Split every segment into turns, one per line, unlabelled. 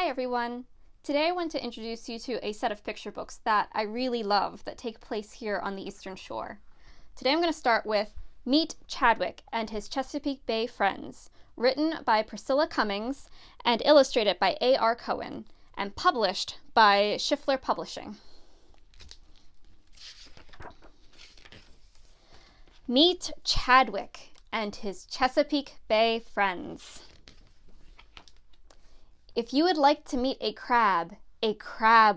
Hi everyone! Today I want to introduce you to a set of picture books that I really love that take place here on the Eastern Shore. Today I'm going to start with Meet Chadwick and His Chesapeake Bay Friends, written by Priscilla Cummings and illustrated by A.R. Cohen, and published by Schiffer Publishing. Meet Chadwick and His Chesapeake Bay Friends. If you would like to meet a crab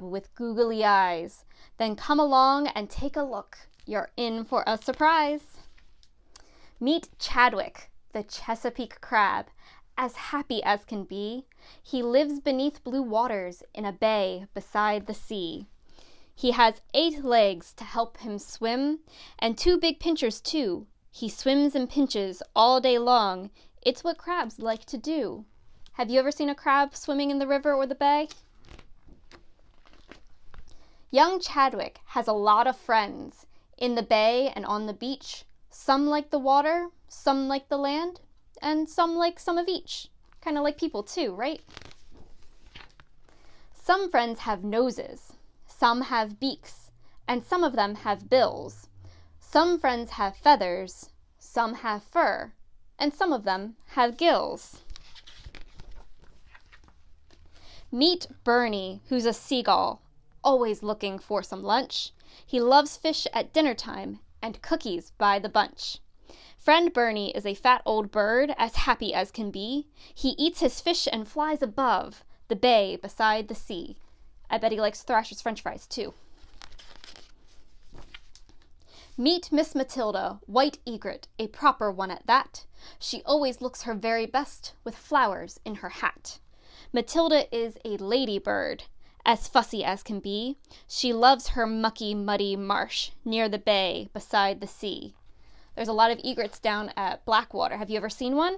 with googly eyes, then come along and take a look. You're in for a surprise. Meet Chadwick, the Chesapeake crab, as happy as can be. He lives beneath blue waters in a bay beside the sea. He has 8 legs to help him swim, and 2 big pinchers too. He swims and pinches all day long. It's what crabs like to do. Have you ever seen a crab swimming in the river or the bay? Young Chadwick has a lot of friends in the bay and on the beach. Some like the water, some like the land, and some like some of each. Kind of like people too, right? Some friends have noses, some have beaks, and some of them have bills. Some friends have feathers, some have fur, and some of them have gills. Meet Bernie, who's a seagull, always looking for some lunch. He loves fish at dinner time and cookies by the bunch. Friend Bernie is a fat old bird, as happy as can be. He eats his fish and flies above the bay beside the sea. I bet he likes Thrasher's French fries too. Meet Miss Matilda, white egret, a proper one at that. She always looks her very best with flowers in her hat. Matilda is a ladybird, as fussy as can be. She loves her mucky, muddy marsh near the bay beside the sea. There's a lot of egrets down at Blackwater. Have you ever seen one?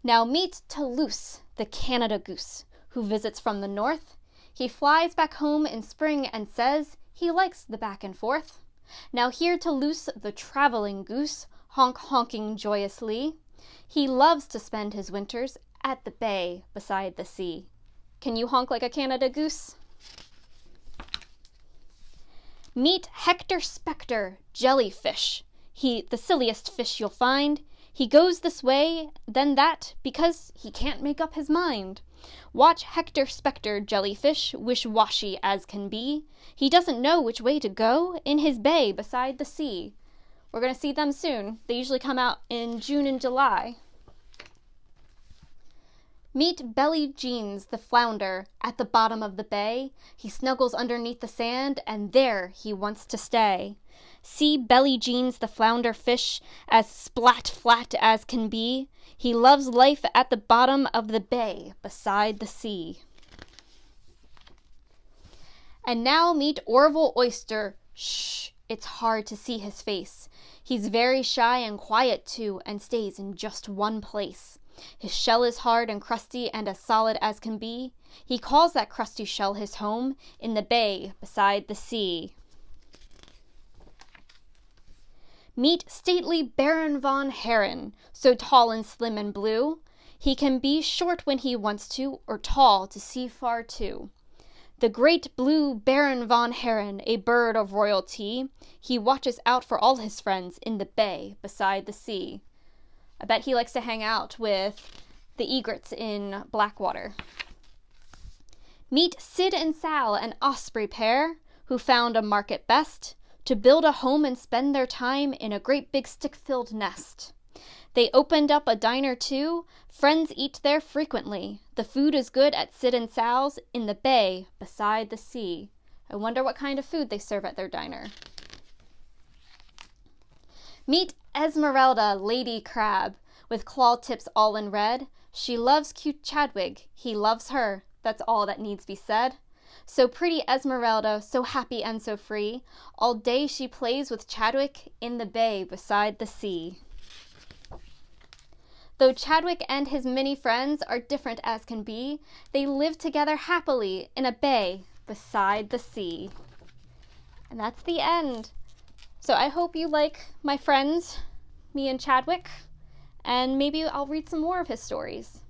Now meet Toulouse, the Canada goose, who visits from the north. He flies back home in spring and says he likes the back and forth. Now hear Toulouse, the traveling goose, honking joyously. He loves to spend his winters at the bay beside the sea. Can you honk like a Canada goose? Meet Hector Spectre, jellyfish. The silliest fish you'll find. He goes this way, then that, because he can't make up his mind. Watch Hector Spectre, jellyfish, wish-washy as can be. He doesn't know which way to go in his bay beside the sea. We're going to see them soon. They usually come out in June and July. Meet Belly Jeans, the flounder, at the bottom of the bay. He snuggles underneath the sand, and there he wants to stay. See Belly Jeans, the flounder fish, as splat flat as can be. He loves life at the bottom of the bay beside the sea. And now meet Orville Oyster. Shh, it's hard to see his face. He's very shy and quiet too, and stays in just one place. His shell is hard and crusty and as solid as can be. He calls that crusty shell his home in the bay beside the sea. Meet stately Baron von Heron, so tall and slim and blue. He can be short when he wants to, or tall to see far too. The great blue Baron von Heron, a bird of royalty, he watches out for all his friends in the bay beside the sea. I bet he likes to hang out with the egrets in Blackwater. Meet Sid and Sal, an osprey pair, who found a market best to build a home and spend their time in a great big stick-filled nest. They opened up a diner too. Friends eat there frequently. The food is good at Sid and Sal's in the bay beside the sea. I wonder what kind of food they serve at their diner. Meet Esmeralda, lady crab, with claw tips all in red. She loves cute Chadwick. He loves her. That's all that needs be said. So pretty Esmeralda, so happy and so free. All day she plays with Chadwick in the bay beside the sea. Though Chadwick and his many friends are different as can be, they live together happily in a bay beside the sea. And that's the end. So I hope you like my friends, me and Chadwick, and maybe I'll read some more of his stories.